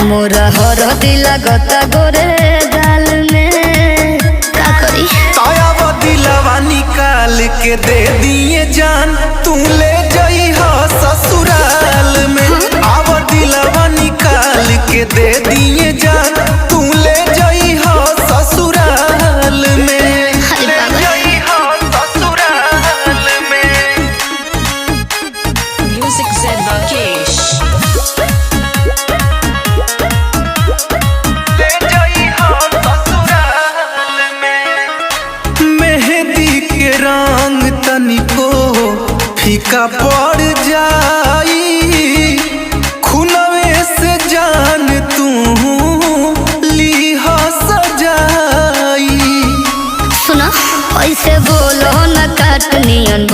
मोरा हरदी लागता गोरे गाल में का करी ताया वो दिलवा निकाल के दे दिए जान तू ले जाई हो ससुराल में। आव दिलवा निकाल के दे दिए जान तू ले जाई हो ससुराल में। ले जाई हो ससुराल में। Music said Rakesh. ले जाई हो ससुराल में। मेहंदी के रंग तनिको फीका पड़ जाई खुनवे से जान तू ली हो सजाई। सुना ऐसे बोलो न काटनियन